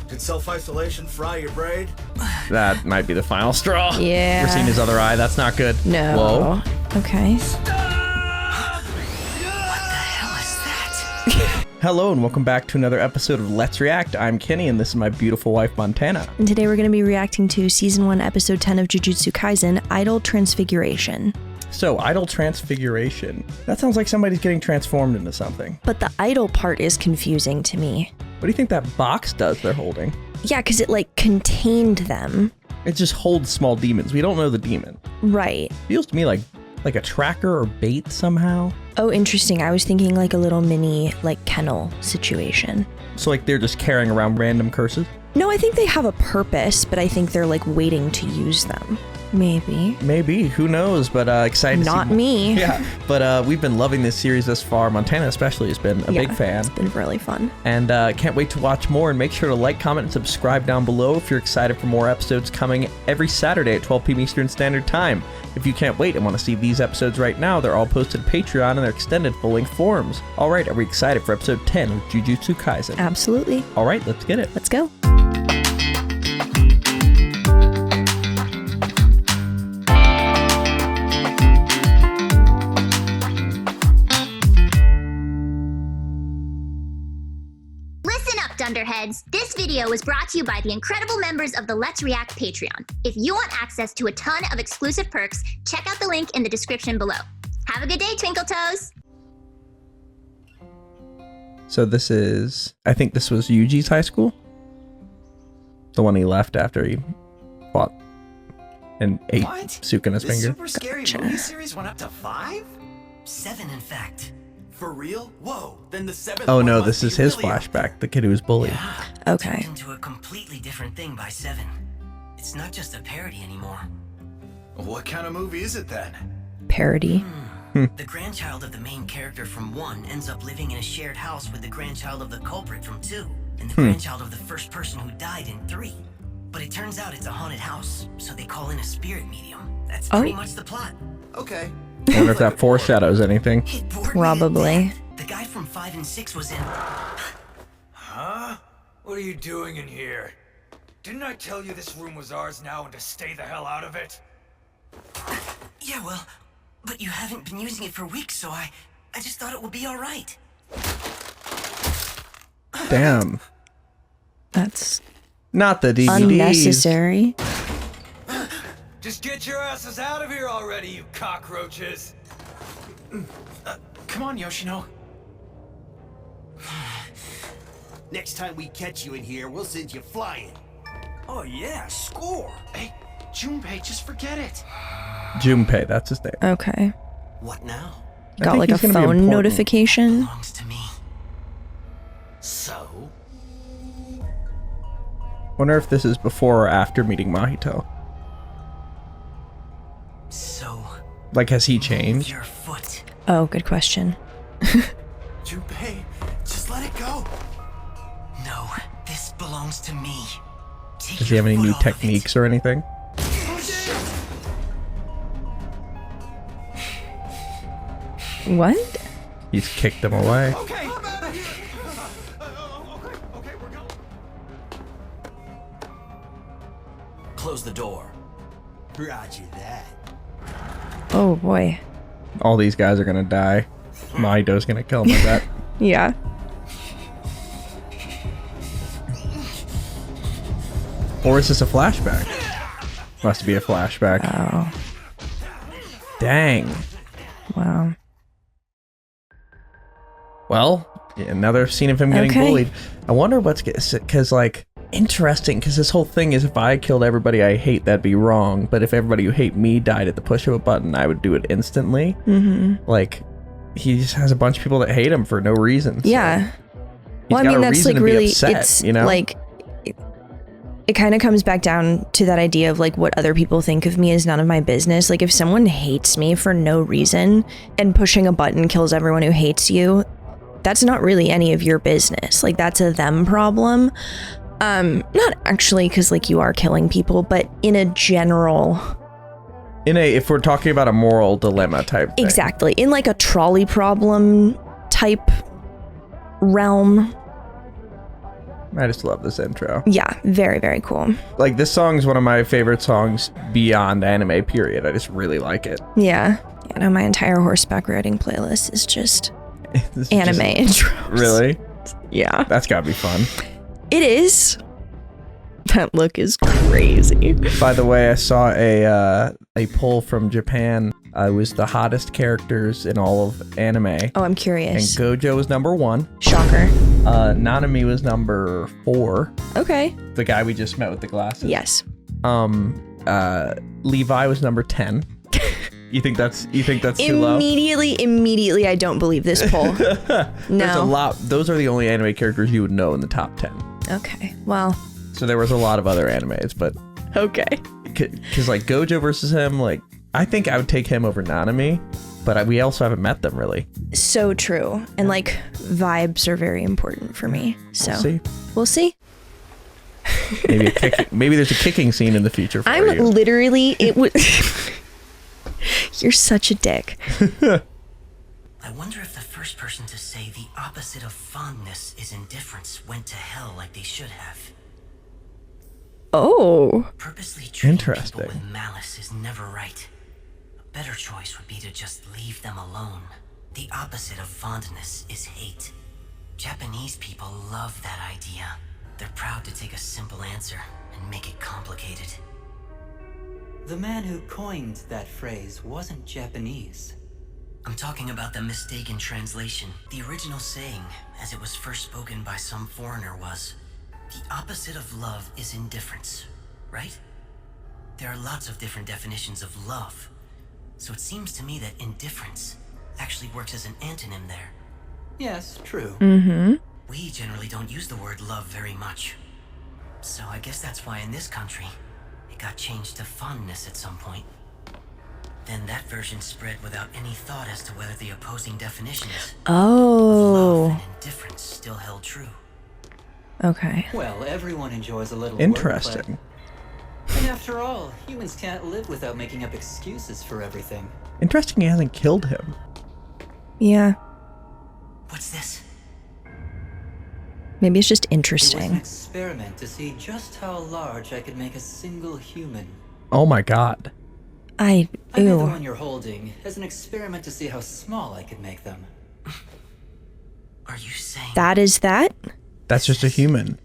Did self-isolation fry your braid? That might be the final straw. Yeah. We're seeing his other eye. That's not good. No. Whoa. Okay. Hello and welcome back to another episode of Let's React. I'm Kenny and this is my beautiful wife, Montana. And today we're going to be reacting to Season 1, Episode 10 of Jujutsu Kaisen, Idol Transfiguration. So, Idol Transfiguration. That sounds like somebody's getting transformed into something. But the idol part is confusing to me. What do you think that box does they're holding? Yeah, because it like contained them. It just holds small demons. We don't know the demon. Right. Feels to me like a tracker or bait somehow. Oh, interesting. I was thinking like a little mini like kennel situation. So like they're just carrying around random curses? No, I think they have a purpose, but I think they're like waiting to use them. Maybe. Maybe. Who knows? But excited to see Not me. Yeah. But we've been loving this series thus far. Montana especially has been a big fan. It's been really fun. And can't wait to watch more. And make sure to like, comment, and subscribe down below if you're excited for more episodes coming every Saturday at 12 p.m. Eastern Standard Time. If you can't wait and want to see these episodes right now, they're all posted to Patreon and they're extended full-length forums. All right, are we excited for episode 10 of Jujutsu Kaisen? Absolutely. All right, let's get it. Let's go. Dunderheads, this video was brought to you by the incredible members of the Let's React Patreon. If you want access to a ton of exclusive perks, check out the link in the description below. Have a good day, Twinkle Toes! So this is, I think this was Yuji's high school? The one he left after he fought and ate Sukuna's finger. Super scary movie series went up to 5? 7, in fact. For real? Whoa, then the 7th Oh one no, must this be is his really flashback, the kid who was bullied. Yeah, Okay. turned into a completely different thing by 7. It's not just a parody anymore. What kind of movie is it then? Parody. The grandchild of the main character from 1 ends up living in a shared house with the grandchild of the culprit from 2, and the grandchild of the first person who died in 3. But it turns out it's a haunted house, so they call in a spirit medium. That's pretty much the plot. Okay. I wonder if that foreshadows anything. It bored me to Probably. death. The guy from 5 and 6 was in... Huh? What are you doing in here? Didn't I tell you this room was ours now and to stay the hell out of it? Yeah, well, but you haven't been using it for weeks, so I just thought it would be alright. Damn. That's Not the DVDs. unnecessary. Just get your asses out of here already, you cockroaches! Come on, Yoshino. Next time we catch you in here, we'll send you flying. Oh yeah, score! Hey, Junpei, just forget it. Junpei, that's his name. Okay. What now? I Got think like a he's gonna be phone important. notification. Belongs to me. So? Wonder if this is before or after meeting Mahito. So, Like, has he move changed? your foot. Oh, good question. Junpei, just let it go. No, this belongs to me. Take Does he have your any foot new off of it. techniques or anything? What? He's kicked them away. Okay. Okay, we're going. Close the door. Roger that. Oh boy. All these guys are gonna die. Mahito's gonna kill him with that. Yeah. Or is this a flashback? Must be a flashback. Oh. Dang. Wow. Well, another scene of him getting Okay. bullied. I wonder what's because like interesting because this whole thing is if I killed everybody I hate that'd be wrong, but if everybody who hate me died at the push of a button I would do it instantly. Like he just has a bunch of people that hate him for no reason. So Yeah. he's Well, I got mean, a that's reason like to be really, upset, it's you know? like, it kind of comes back down to that idea of like what other people think of me is none of my business. Like if someone hates me for no reason and pushing a button kills everyone who hates you, that's not really any of your business. Like that's a them problem. Not actually because like you are killing people, but in a general... if we're talking about a moral dilemma type thing. Exactly. In like a trolley problem type realm. I just love this intro. Yeah, very, very cool. Like, this song's one of my favorite songs beyond anime, period. I just really like it. Yeah. You know, my entire horseback riding playlist is just anime just, intros. Really? Yeah. That's gotta be fun. It is. That look is crazy. By the way, I saw a poll from Japan. It was the hottest characters in all of anime. Oh, I'm And curious. Gojo was number 1. Shocker. Nanami was number 4. Okay. The guy we just met with the glasses. Yes. Levi was number 10. You think that's too low? Immediately, I don't believe this poll. There's a No. lot. Those are the only anime characters you would know in the top 10. Okay. Well. So there was a lot of other animes, but Okay. because like Gojo versus him, like I think I would take him over Nanami, but we also haven't met them really. So true. And like vibes are very important for me. So We'll see. We'll see. Maybe there's a kicking scene in the future for I'm you. literally it was. You're such a dick. I wonder if the first person to say the opposite of fondness is indifference went to hell like they should have. Oh. Purposely treating Interesting. people with malice is never right. A better choice would be to just leave them alone. The opposite of fondness is hate. Japanese people love that idea. They're proud to take a simple answer and make it complicated. The man who coined that phrase wasn't Japanese. I'm talking about the mistaken translation. The original saying, as it was first spoken by some foreigner, was, "The opposite of love is indifference," right? There are lots of different definitions of love, so it seems to me that indifference actually works as an antonym there. Yes, true. Mm-hmm. We generally don't use the word love very much, so I guess that's why in this country, it got changed to fondness at some point. Then that version spread without any thought as to whether the opposing definitions of love Oh. and indifference still held true. Okay. Well, everyone enjoys a little Interesting. wordplay. And after all, humans can't live without making up excuses for everything. Interesting he hasn't killed him. Yeah. What's this? Maybe it's just It was an interesting. experiment to see just how large I could make a single human. Oh my god. I made the Ew. one you're holding as an experiment to see how small I could make them. Are you saying That is that, That's just a human.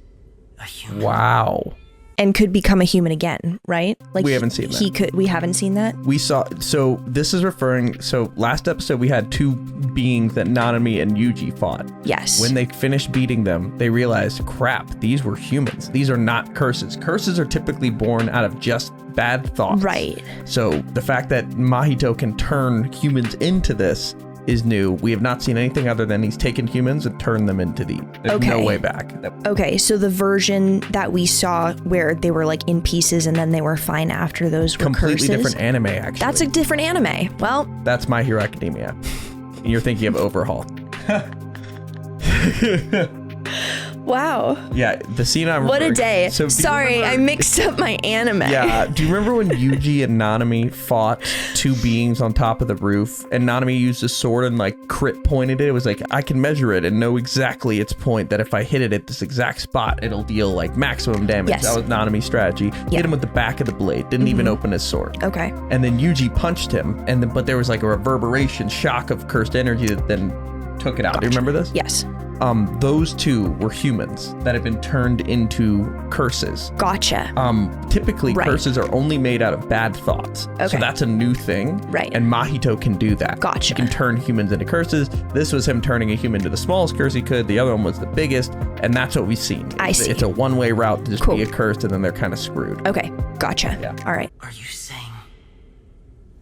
a human? Wow. and could become a human again, right? Like We haven't seen that. He could. We haven't seen that. We saw, so this is referring, so last episode we had 2 beings that Nanami and Yuji fought. Yes. When they finished beating them, they realized, crap, these were humans. These are not curses. Curses are typically born out of just bad thoughts. Right. So the fact that Mahito can turn humans into this is new. We have not seen anything other than he's taken humans and turned them into there's no Okay. way back. Okay, so the version that we saw where they were like in pieces and then they were fine after those were Completely curses. different anime, actually. That's a different anime. Well, That's My Hero Academia. You're thinking of Overhaul. wow. Yeah, the scene I'm What a referring- day. So do you Sorry, remember- I mixed up my anime. Yeah, do you remember when Yuji and Nanami fought 2 beings on top of the roof and Nanami used a sword and like crit pointed it? It was like, I can measure it and know exactly its point, that if I hit it at this exact spot, it'll deal like maximum damage. Yes. That was Nanami's strategy. Yeah. Hit him with the back of the blade, didn't even open his sword. Okay. And then Yuji punched him, and then, but there was like a reverberation shock of cursed energy that then took it out. Do you remember this? Yes. Those 2 were humans that have been turned into curses. Gotcha. Typically Right. curses are only made out of bad thoughts. So Okay. that's a new thing. Right. And Mahito can do that. Gotcha. He can turn humans into curses. This was him turning a human to the smallest curse he could. The other one was the biggest. And that's what we've seen. I see. It's a one-way route to just Cool. be a curse, and then they're kind of screwed. Okay. Gotcha. Yeah. All right. Are you saying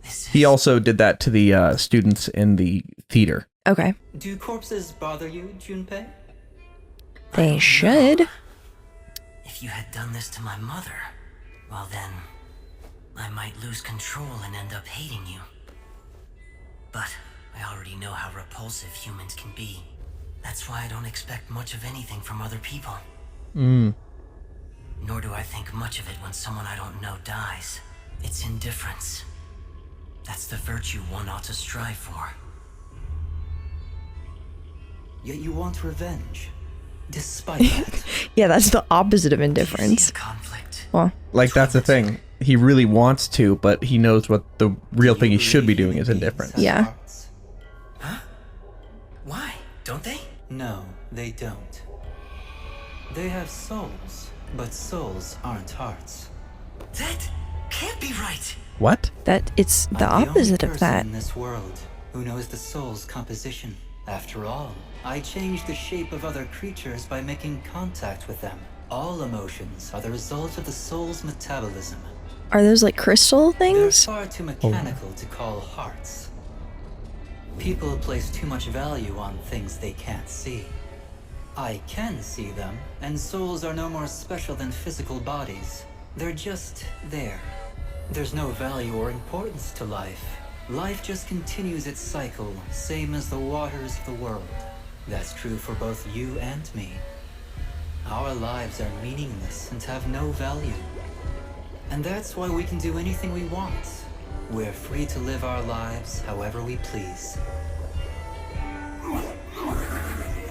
this is... He also did that to the students in the theater. Okay. Do corpses bother you, Junpei? They should. If you had done this to my mother, well then, I might lose control and end up hating you. But I already know how repulsive humans can be. That's why I don't expect much of anything from other people. Nor do I think much of it when someone I don't know dies. It's indifference. That's the virtue one ought to strive for. Yet you want revenge. despite that. Yeah, that's the opposite of See indifference. a conflict. Well, Like, that's the thing. He really wants to, but he knows what the real thing he should be doing is indifference. Yeah. Hearts? Why? Don't they? No, they don't. They have souls, but souls aren't hearts. That can't be right. What? that it's the I'm opposite only of that. person in this world who knows the soul's composition. After all, I change the shape of other creatures by making contact with them. All emotions are the result of the soul's metabolism. Are those like crystal They're things? far too mechanical to call hearts. People place too much value on things they can't see. I can see them, and souls are no more special than physical bodies. They're just there. There's no value or importance to life. Life just continues its cycle, same as the waters of the world. That's true for both you and me. Our lives are meaningless and have no value. And that's why we can do anything we want. We're free to live our lives however we please.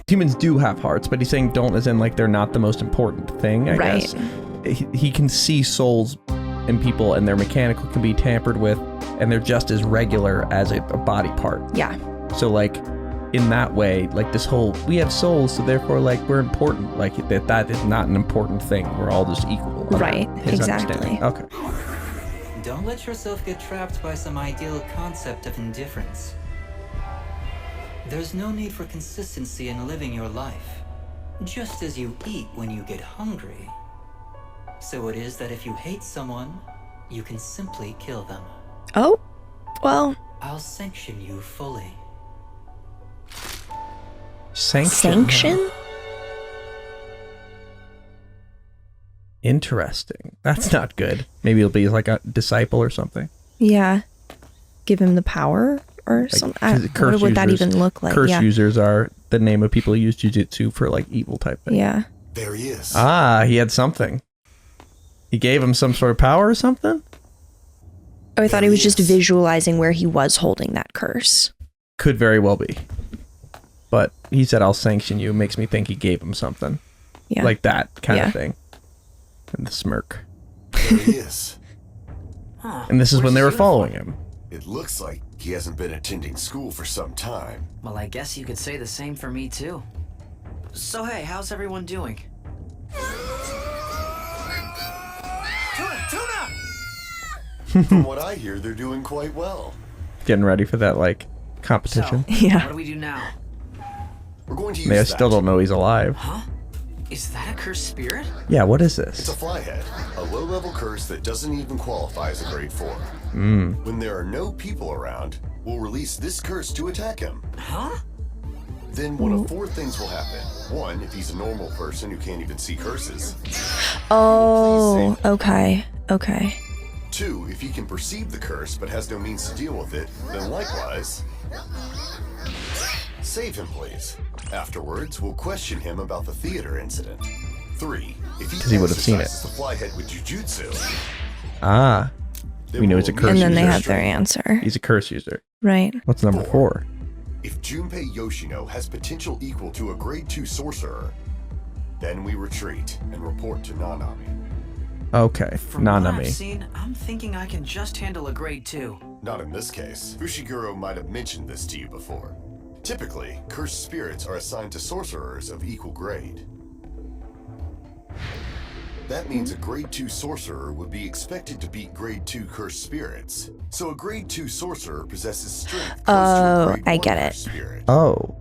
Humans do have hearts, but he's saying don't as in like they're not the most important thing, I Right. guess. He can see souls in people and their mechanical can be tampered with and they're just as regular as a body part. Yeah. So like in that way, like this whole we have souls, so therefore like we're important. Like that is not an important thing. We're all just equal. under Right, his exactly. understanding. Okay. Don't let yourself get trapped by some ideal concept of indifference. There's no need for consistency in living your life. Just as you eat when you get hungry, so it is that if you hate someone, you can simply kill them. Oh, well, I'll sanction you fully. sanction? Interesting. That's not good. Maybe he'll be like a disciple or something. Yeah. Give him the power or Like, something. 'cause What would that even look like? Curse Yeah. users are the name of people who use jujutsu for like evil type thing. Yeah. There he is. Ah, he had something. He gave him some sort of power or something? Oh, I thought There he was he just is. visualizing where he was holding that curse. Could very well be. But he said, I'll sanction you. Makes me think he gave him something. Yeah. Like that kind Yeah. of thing. And the smirk. There he is. Huh. And this is Where's when they his were uniform? following him. It looks like he hasn't been attending school for some time. Well, I guess you could say the same for me, too. So, hey, how's everyone doing? From what I hear, they're doing quite well. Getting ready for that, like, competition. So, Yeah. what do we do now? We're going to use They that. still don't know he's alive. Huh? Is that a cursed spirit? Yeah, what is It's a this? flyhead, a low-level curse that doesn't even qualify as a grade 4. When there are no people around, we'll release this curse to attack him. Huh? Then one of 4 things will happen. 1, if he's a normal person who can't even see curses. Oh, okay. Okay. 2, if he can perceive the curse but has no means to deal with it, then likewise, save him, please. Afterwards, we'll question him about the theater incident. 3, if 'Cause he would have seen it. exercises the flyhead with Jujutsu, Ah, then We know we'll he's a curse And then they user. have their answer. he's a curse user. Right. What's number 4? If Junpei Yoshino has potential equal to a grade 2 sorcerer, then we retreat and report to Nanami. Okay, From what I've Nanami. seen, I'm thinking I can just handle a grade 2. Not in this case. Fushiguro might have mentioned this to you before. Typically, cursed spirits are assigned to sorcerers of equal grade. That means a grade 2 sorcerer would be expected to beat grade 2 cursed spirits. So a grade 2 sorcerer possesses strength close to Oh, a grade I 1 get it. cursed spirit. Oh.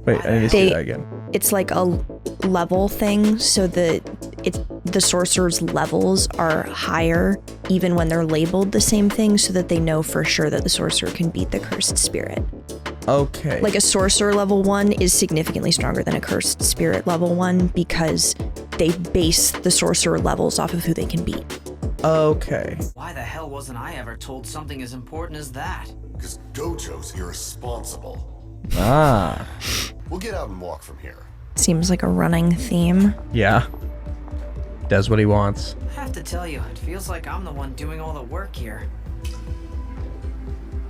Wait, I need to see They- that again. It's like a level thing, so the sorcerer's levels are higher even when they're labeled the same thing, so that they know for sure that the sorcerer can beat the cursed spirit. Okay. Like a sorcerer level 1 is significantly stronger than a cursed spirit level 1 because they base the sorcerer levels off of who they can beat. Okay. Why the hell wasn't I ever told something as important as that? Because Gojo's irresponsible. Ah. We'll get out and walk from here. Seems like a running theme. Yeah. Does what he wants. I have to tell you, it feels like I'm the one doing all the work here.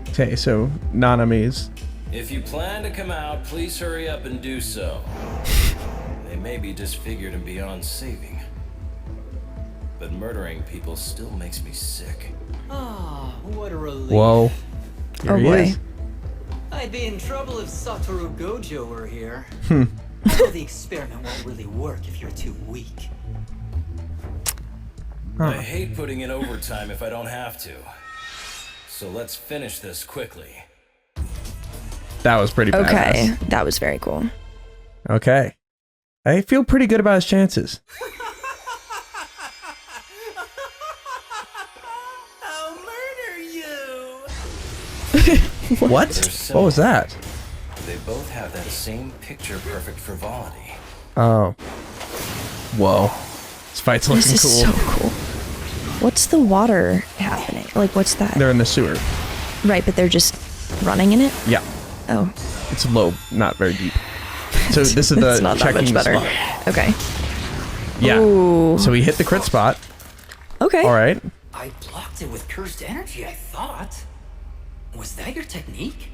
Okay, so Nanami's If you plan to come out, please hurry up and do so. They may be disfigured and beyond saving. But murdering people still makes me sick. Ah, what a relief. Whoa. Here Oh he boy. is. I'd be in trouble if Satoru Gojo were here. Although the experiment won't really work if you're too weak. I hate putting in overtime if I don't have to. So let's finish this quickly. That was pretty badass. Okay, that was very cool. Okay. I feel pretty good about his chances. I'll murder you! What? They're What was that? They both have that same picture-perfect frivolity. Oh. Whoa. This fight's looking This is cool. so cool. What's the water happening? Like, what's that? They're in the sewer. Right, but they're just running in it? Yeah. Oh. It's low, not very deep. So this is It's the not that checking much the better. spot. Okay. Yeah. Ooh. So he hit the crit spot. Okay. All right. I blocked it with cursed energy, I thought. Was that your technique?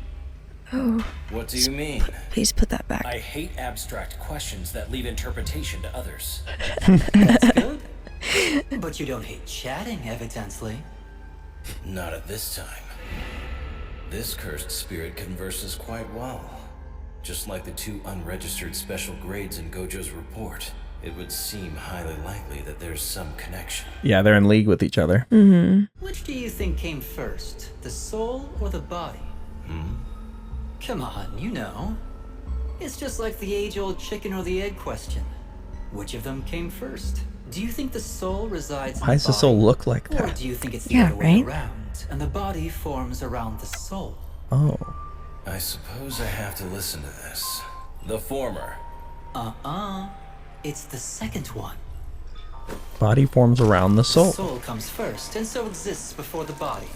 Oh, What do you mean? please put that back. I hate abstract questions that leave interpretation to others. That's good. But you don't hate chatting, evidently. Not at this time. This cursed spirit converses quite well. Just like the 2 unregistered special grades in Gojo's report, it would seem highly likely that there's some connection. Yeah, they're in league with each other. Which do you think came first, the soul or the body? Come on, you know. It's just like the age-old chicken or the egg question. Which of them came first? Do you think the soul resides in Why does the soul body? look like Or that? do you think it's the Yeah, other way right? around, and the body forms around the soul? Oh. I suppose I have to listen to this. The former. It's the second one. Body forms around the soul. The soul comes first, and so exists before the body.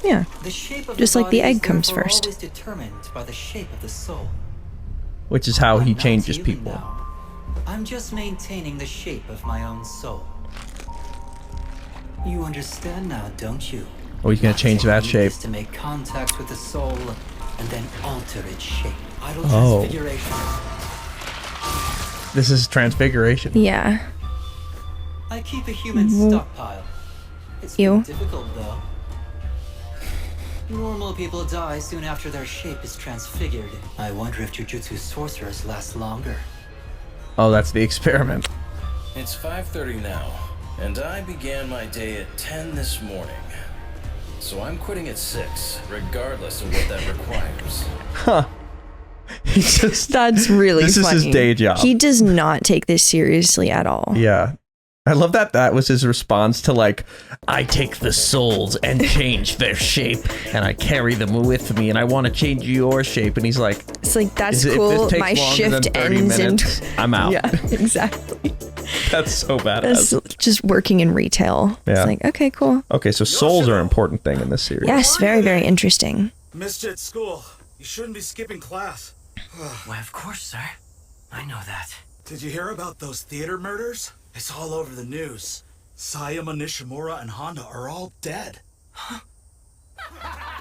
Yeah. The shape of Just the like the body is egg comes therefore first. always determined by the shape of the soul. Which is how he I'm not changes human people. now. I'm just maintaining the shape of my own soul. You understand now, don't you? Oh, he's gonna My change that technique shape. is to make contact with the soul and then alter its shape. Idle Oh. transfiguration. This is Transfiguration. Yeah. I keep a human stockpile. It's Ew. been difficult though. Normal people die soon after their shape is transfigured. I wonder if Jujutsu sorcerers last longer. Oh, that's the experiment. It's 5:30 now, and I began my day at 10 this morning. So I'm quitting at 6, regardless of what that requires. He's just That's really This is funny. his day job. He does not take this seriously at all. Yeah. I love that that was his response to like, I take the souls and change their shape and I carry them with me and I want to change your shape. And he's like, It's like, that's if this cool. takes My longer than shift 30 ends minutes, in... I'm out. Yeah, exactly. That's so badass. That's just working in retail. Yeah. It's like, okay, cool. Okay, so souls are an important thing in this series. Yes, very, very interesting. Missed you at school. You shouldn't be skipping class. Why, of course, sir. I know that. Did you hear about those theater murders? It's all over the news. Sayama, Nishimura, and Honda are all dead.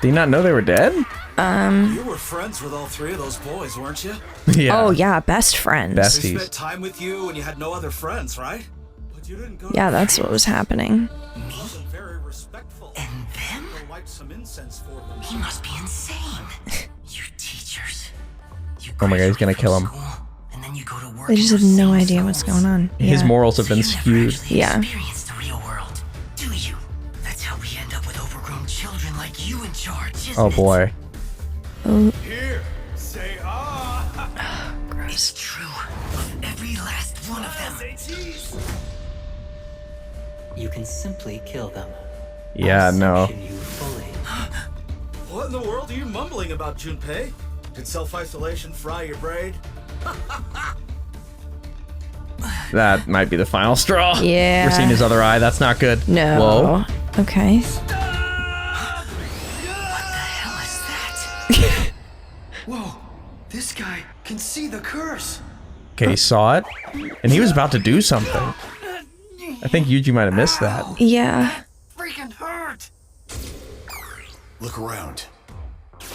Did you not know they were dead? You were friends with all 3 of those boys, weren't you? Yeah. Oh, yeah, best friends. Best- They Besties. spent time with you when you had no other friends, right? But you didn't go. Yeah, that's what was happening. Wasn't very respectful. And them? Go light some incense for them. He must be insane. You teachers. You Oh my God, he's gonna graduate kill from him. school, and then you go to work They just in have those no same idea what's schools. going on. His Yeah. morals have So been you never skewed. actually Yeah. experienced the real world, do you? That's how we end up with overgrown children like you in charge, isn't Oh it? boy. Here, say It's true. Of every last one of them. Say cheese. You can simply kill them. Yeah, I'll no. sanction you fully. What in the world are you mumbling about, Junpei? Did self-isolation fry your brain? That might be the final straw. Yeah. We're seeing his other eye. That's not good. No. Whoa. Okay. What the hell is that? Whoa, this guy can see the curse. Okay, he saw it. And he was about to do something. I think Yuji might have missed that. Yeah. Freaking hurt. Look around.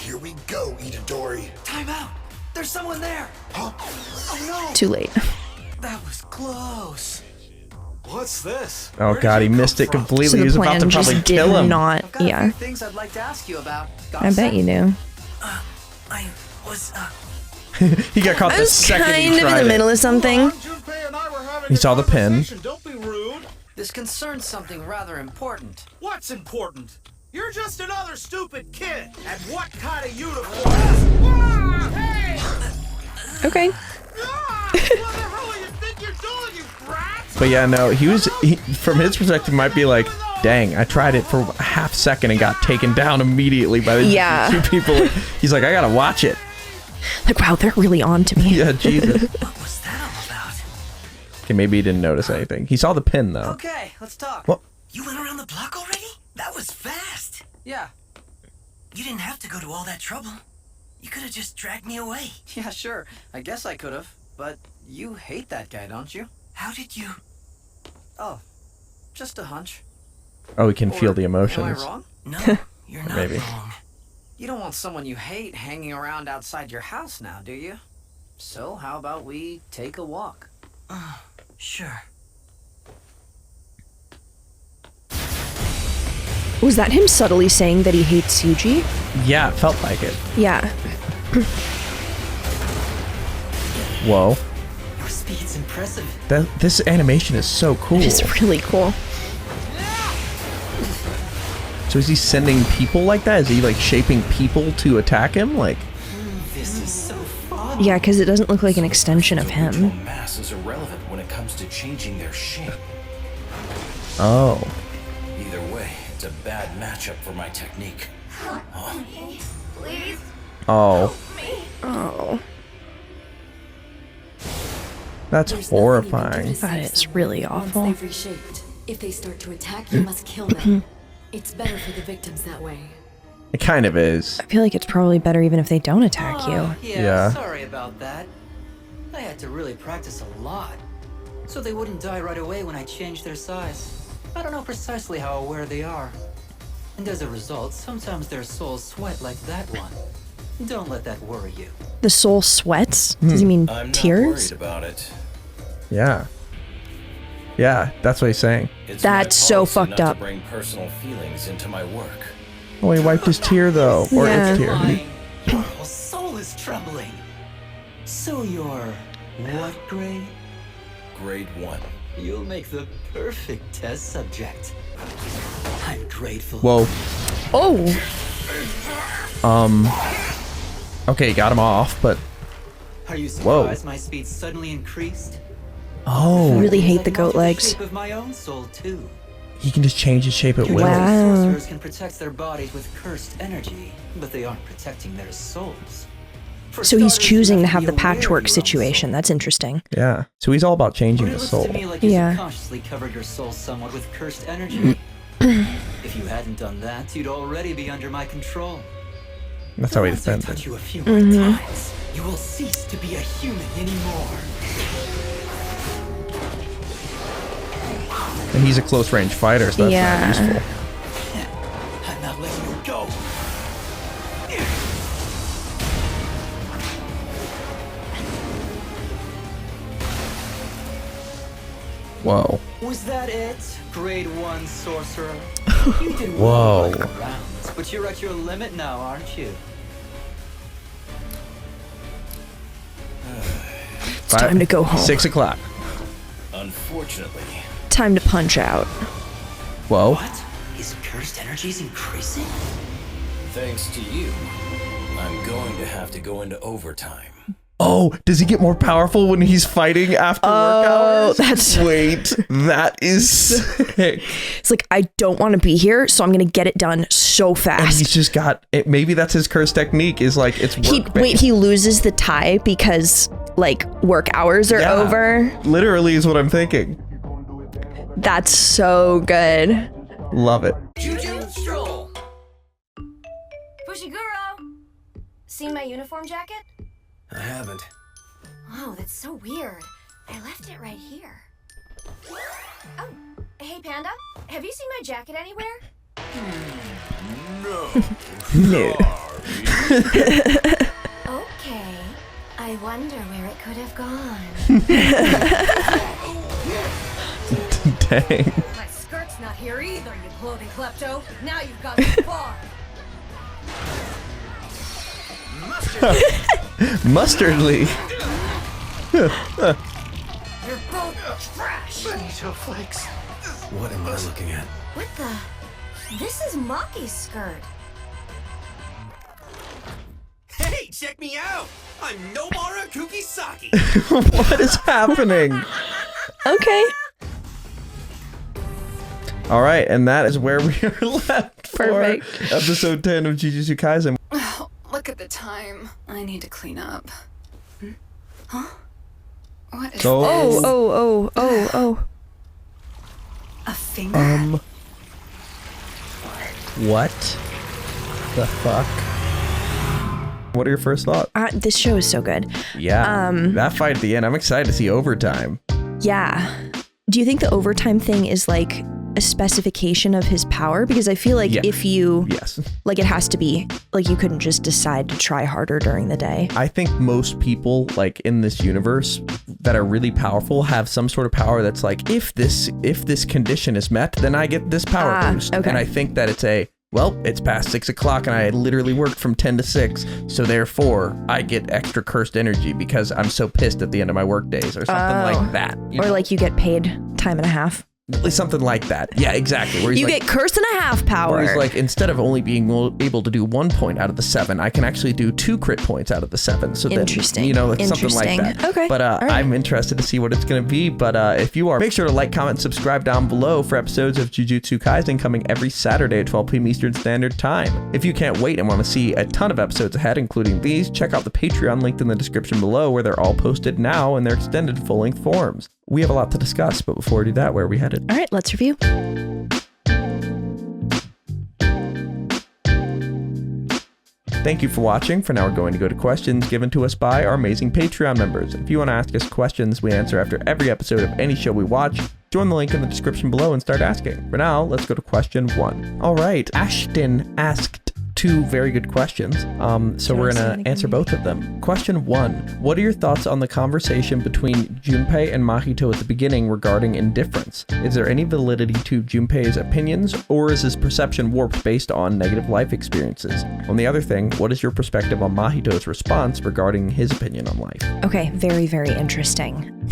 Here we go, Itadori. Time out! There's someone there! Huh? Oh no! Too late. That was close. What's this? Oh Where did god, he you come missed it from? completely. So He the was about plan to just probably did kill him. not. I've got a Yeah, few things I'd like to ask you about. I bet you do. I was, He got caught I the was second kind he of in tried the middle it. of something. Junpei and I were having He a saw the pin. conversation. Don't be rude. This concerns something rather important. What's important? You're just another stupid kid. And what kind of uniform? Hey! Okay. What the hell do you think you're doing, you brat? But yeah, no, from his perspective, might be like, dang, I tried it for a half second and got taken down immediately by the two people. He's like, I gotta watch it. Like, wow, they're really on to me. Yeah, Jesus. What was that all about? Okay, maybe he didn't notice anything. He saw the pin, though. Okay, let's talk. What? You went around the block already? That was fast. Yeah. You didn't have to go to all that trouble. You could have just dragged me away. Yeah, sure. I guess I could have. But you hate that guy, don't you? How did you? Oh, just a hunch. Oh, he can feel the Am I emotions. wrong? No, you're not Maybe. wrong. You don't want someone you hate hanging around outside your house now, do you? So how about we take a walk? Sure. Was that him subtly saying that he hates Yuji? Yeah, it felt like it. Yeah. Whoa. Your speed's impressive. This animation is so cool. It's really cool. So is he sending people like that? Is he like shaping people to attack him? Like, This is so fun. Yeah, because it doesn't look like an extension of Individual him. mass is irrelevant when it comes to changing their shape. oh. Either way, it's a bad matchup for my technique. Please. Oh. Oh, That's horrifying. that is really awful. Once they've reshaped, if they start to attack, you must kill them. It's better for the victims that way. It kind of is. I feel like it's probably better even if they don't attack you. Yeah. Sorry about that. I had to really practice a lot, so they wouldn't die right away when I changed their size. I don't know precisely how aware they are. And as a result, sometimes their souls sweat like that one. Don't let that worry you. The soul sweats? Does he mean I'm not tears? worried about it. Yeah. Yeah, that's what he's saying. It's my That's so policy fucked not to up. bring personal feelings into my work. Oh, he wiped his tear, though. Or Yeah. its tear. My whole soul is trembling. So you're what grade? Grade 1. You'll make the perfect test subject. I'm grateful. Oh, Okay, got him off, but Are you Whoa. surprised my speed suddenly increased? oh, really hate I the can goat alter legs. shape of my own soul too. he can just change his shape at will. Wow. Sorcerers can protect their bodies with cursed energy, but they aren't protecting their souls. For So he's starters, choosing you to have be the aware of patchwork your own situation. soul. That's interesting. Yeah. So he's all about changing But it the looks soul. to me like you Yeah. subconsciously covered your soul somewhat with cursed energy. If you hadn't done that, you'd already be under my control. That's how he Once I defends touch it. you a few more times, you will cease to be a human anymore. And he's a close range fighter, so that's Yeah. not useful. I'm not letting you go. Whoa. Was that it? Grade 1 sorcerer? You did Whoa. well by the rounds, but you're at your limit now, aren't you? It's time to go home. 6 o'clock. Unfortunately, Time to punch out. Whoa. What? His cursed energy's increasing? thanks to you, I'm going to have to go into overtime. Oh, does he get more powerful when he's fighting after work hours? that's- Wait, that is sick. It's like, I don't want to be here, so I'm going to get it done so And fast. he's just got it. Maybe that's his curse technique. Is like it's work. He loses the tie because like work hours are over. Literally is what I'm thinking. That's so good. Love it. Juju stroll. Fushiguro! Seen my uniform jacket? I haven't. Oh, that's so weird. I left it right here. Oh, hey Panda, have you seen my jacket anywhere? No. Okay. I wonder where it could have gone. Dang. My skirt's not here either, you clothing klepto. Now you've gone too far. Mustardly. You're both trash. Mahito flakes. What am I looking at? What the? This is Maki's skirt. Hey, check me out! I'm Nobara Kukisaki! What is happening? Okay. All right, and that is where we are left for Perfect. episode 10 of Jujutsu Kaisen. Oh, look at the time. I need to clean up. Huh? What is So- this? Oh. A finger? What the fuck? What are your first thoughts? This show is so good. Yeah, that fight at the end, I'm excited to see overtime. Yeah. Do you think the overtime thing is like a specification of his power? Because I feel like if you, like it has to be, like you couldn't just decide to try harder during the day. I think most people like in this universe that are really powerful have some sort of power that's like, if this condition is met, then I get this power boost. Okay. And I think that it's past 6 o'clock and I literally worked from 10 to 6. So therefore I get extra cursed energy because I'm so pissed at the end of my work days or something like that. Or like you get paid time and a half. Something like that. Yeah, exactly. Where he's You like, get curse and a half power. where he's like, instead of only being able to do 1 point out of the 7, I can actually do 2 crit points out of the 7. So Interesting. then, like something like that. Okay. But All right. I'm interested to see what it's going to be. But if you are, make sure to like, comment, subscribe down below for episodes of Jujutsu Kaisen coming every Saturday at 12 p.m. Eastern Standard Time. If you can't wait and want to see a ton of episodes ahead, including these, check out the Patreon linked in the description below where they're all posted now in their extended full-length forms. We have a lot to discuss, but before we do that, where are we headed? All right, let's review. Thank you for watching. For now, we're going to go to questions given to us by our amazing Patreon members. If you want to ask us questions we answer after every episode of any show we watch, join the link in the description below and start asking. For now, let's go to question 1. All right, Ashton asked 2 very good questions. So we're going to answer both of them. Question 1. What are your thoughts on the conversation between Junpei and Mahito at the beginning regarding indifference? Is there any validity to Junpei's opinions, or is his perception warped based on negative life experiences? On the other thing, what is your perspective on Mahito's response regarding his opinion on life? Okay, very, very interesting.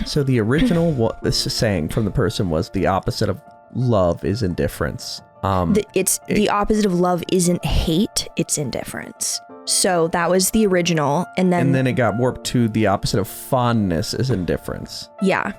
So the original what this is saying from the person was the opposite of love is indifference. The opposite of love isn't hate, it's indifference. So that was the original, and then it got warped to the opposite of fondness is indifference. Yeah.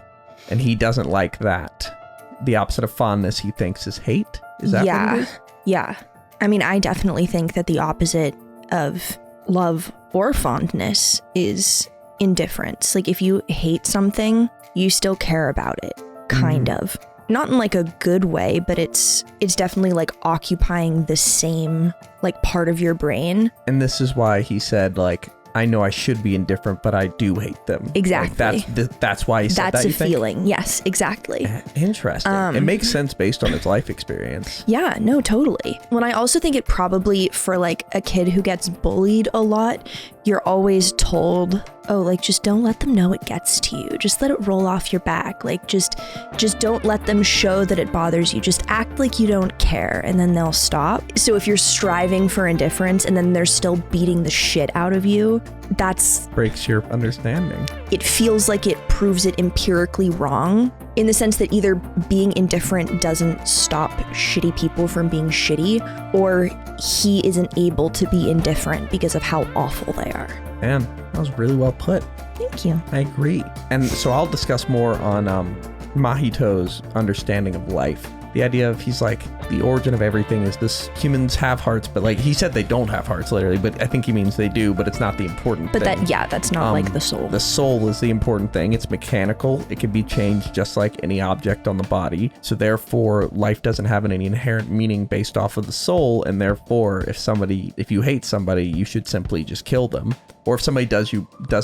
And he doesn't like that. The opposite of fondness he thinks is hate. Is that what it is? Yeah. I mean, I definitely think that the opposite of love or fondness is indifference. Like if you hate something, you still care about it, kind of. Not in like a good way, but it's definitely like occupying the same like part of your brain. And this is why he said like, I know I should be indifferent, but I do hate them. Exactly. Like that's why he said that. That's you a feeling. Yes, exactly. Interesting. It makes sense based on his life experience. Yeah, no, totally. When I also think it probably for like a kid who gets bullied a lot, you're always told, oh, like just don't let them know it gets to you. Just let it roll off your back. Like just don't let them show that it bothers you. Just act like you don't care and then they'll stop. So if you're striving for indifference and then they're still beating the shit out of you, that's breaks your understanding. It feels like it proves it empirically wrong in the sense that either being indifferent doesn't stop shitty people from being shitty, or he isn't able to be indifferent because of how awful they are. Man, that was really well put. Thank you. I agree. And so I'll discuss more on Mahito's understanding of life. The idea of he's like, the origin of everything is this, humans have hearts, but like he said they don't have hearts literally, but I think he means they do, but it's not the important thing. But that's not like the soul. The soul is the important thing. It's mechanical. It can be changed just like any object on the body. So therefore, life doesn't have any inherent meaning based off of the soul. And therefore, if you hate somebody, you should simply just kill them. Or if somebody does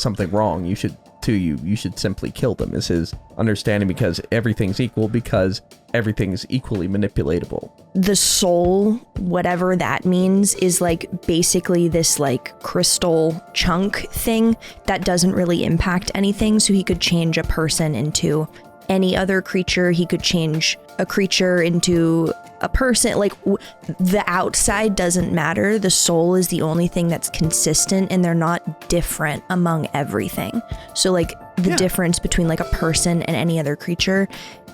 something wrong, you should to you, you should simply kill them, is his understanding, because everything's equal, because everything's equally manipulatable. The soul, whatever that means, is like basically this like crystal chunk thing that doesn't really impact anything. So he could change a person into any other creature. He could change a creature into a person. Like the outside doesn't matter. The soul is the only thing that's consistent, and they're not different among everything. So like the difference between like a person and any other creature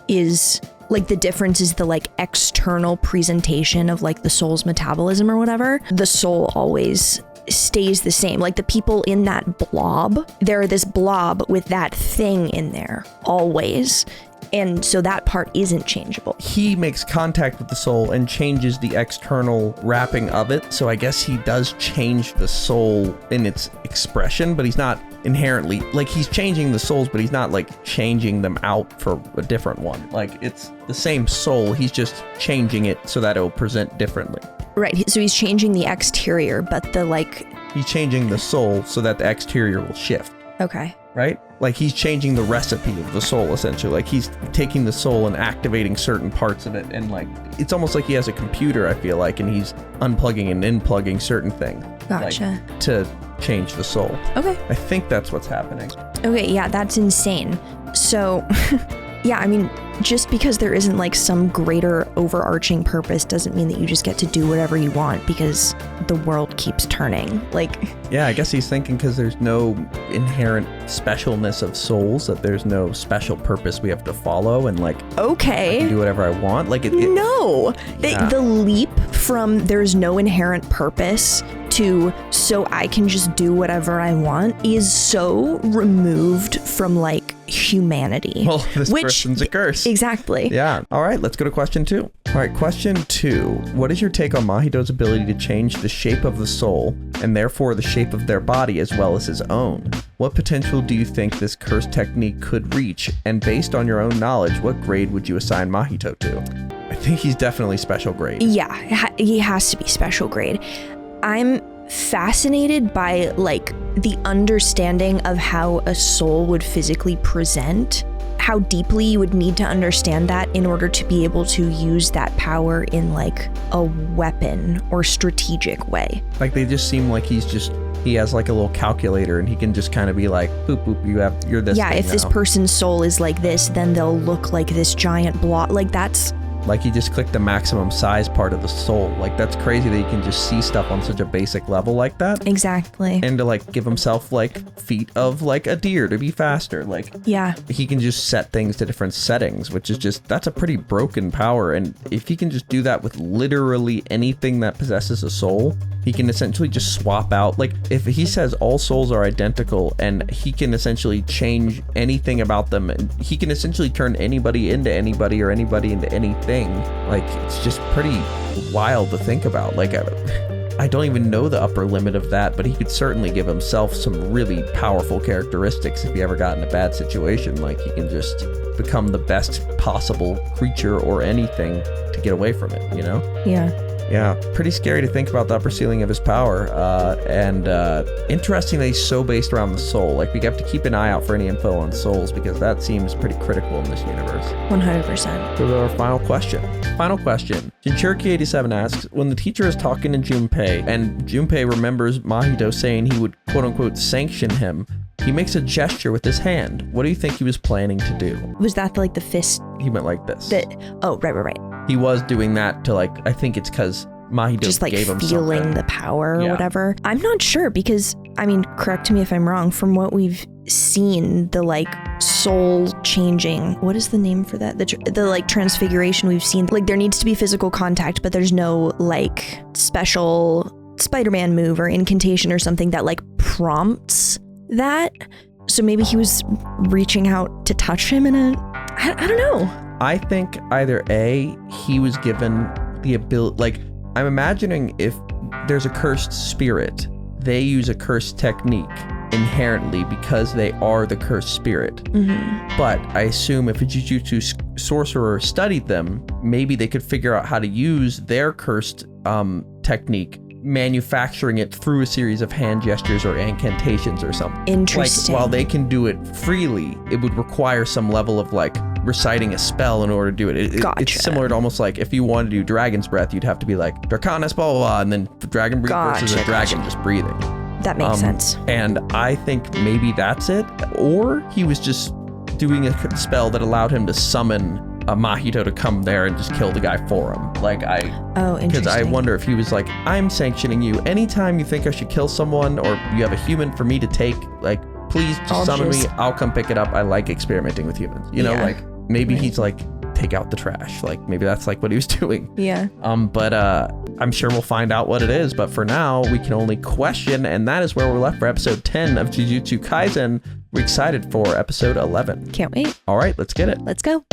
is like the difference is the like external presentation of like the soul's metabolism or whatever. The soul always stays the same. Like the people in that blob, they're this blob with that thing in there always. And so that part isn't changeable. He makes contact with the soul and changes the external wrapping of it. So I guess he does change the soul in its expression, but he's not inherently, like he's changing the souls, but he's not like changing them out for a different one. Like it's the same soul, he's just changing it so that it will present differently. Right, so he's changing the exterior, but the like... He's changing the soul so that the exterior will shift. Okay. Right? Like he's changing the recipe of the soul, essentially. Like he's taking the soul and activating certain parts of it, and like it's almost like he has a computer, I feel like, and he's unplugging and unplugging certain things. Gotcha. Like, to change the soul. Okay. I think that's what's happening. Okay, yeah, that's insane. So, yeah, I mean, just because there isn't like some greater overarching purpose doesn't mean that you just get to do whatever you want because the world keeps turning. Like, yeah, I guess he's thinking because there's no inherent specialness of souls, that there's no special purpose we have to follow, and like, okay, I can do whatever I want. Like, no, the leap from there's no inherent purpose to so I can just do whatever I want is so removed from like humanity. Well, this person's a curse. Exactly. Yeah. All right, let's go to question 2. All right, question 2. What is your take on Mahito's ability to change the shape of the soul and therefore the shape of their body as well as his own? What potential do you think this curse technique could reach? And based on your own knowledge, what grade would you assign Mahito to? I think he's definitely special grade. Yeah, he has to be special grade. I'm fascinated by like the understanding of how a soul would physically present, how deeply you would need to understand that in order to be able to use that power in like a weapon or strategic way. Like they just seem like he has like a little calculator and he can just kind of be like, boop, boop, you're this. Yeah, if this person's soul is like this, then they'll look like this giant blob. Like that's... Like he just clicked the maximum size part of the soul. Like that's crazy that he can just see stuff on such a basic level like that. Exactly. And to like give himself like feet of like a deer to be faster. Like yeah, he can just set things to different settings, which is just, that's a pretty broken power. And if he can just do that with literally anything that possesses a soul, he can essentially just swap out. Like if he says all souls are identical and he can essentially change anything about them, and he can essentially turn anybody into anybody or anybody into anything. Like it's just pretty wild to think about. Like I don't even know the upper limit of that, but he could certainly give himself some really powerful characteristics if he ever got in a bad situation. Like he can just become the best possible creature or anything to get away from it, you know? Yeah, pretty scary to think about the upper ceiling of his power, and interesting that he's so based around the soul. Like, we have to keep an eye out for any info on souls, because that seems pretty critical in this universe. 100%. So our final question. Jinchuriki87 asks, when the teacher is talking to Junpei, and Junpei remembers Mahito saying he would quote-unquote sanction him, he makes a gesture with his hand. What do you think he was planning to do? Was that like the fist? He went like this. Oh, right. He was doing that to like, I think it's because Mahito just like gave him feeling something. The power or whatever. I'm not sure because, I mean, correct me if I'm wrong, from what we've seen, the like soul changing, what is the name for that? The like transfiguration we've seen, like there needs to be physical contact, but there's no like special Spider-Man move or incantation or something that like prompts that. So maybe he was reaching out to touch him in a, I don't know. I think either A, he was given the ability, like I'm imagining if there's a cursed spirit, they use a cursed technique inherently because they are the cursed spirit. Mm-hmm. But I assume if a Jujutsu sorcerer studied them, maybe they could figure out how to use their cursed technique manufacturing it through a series of hand gestures or incantations or something. Interesting. Like, while they can do it freely, it would require some level of like reciting a spell in order to do it. Gotcha. It's similar to almost like if you wanted to do Dragon's Breath, you'd have to be like Draconis, blah, blah, blah, and then Dragon Breath versus a dragon just breathing. That makes sense. And I think maybe that's it. Or he was just doing a spell that allowed him to summon a Mahito to come there and just kill the guy for him. Interesting. Because I wonder if he was like, I'm sanctioning you. Anytime you think I should kill someone or you have a human for me to take, like, please just summon me. I'll come pick it up. I like experimenting with humans. You know, like maybe he's like, take out the trash. Like maybe that's like what he was doing. Yeah. But I'm sure we'll find out what it is. But for now, we can only question, and that is where we're left for episode 10 of Jujutsu Kaisen. We're excited for episode 11. Can't wait. All right, let's get it. Let's go.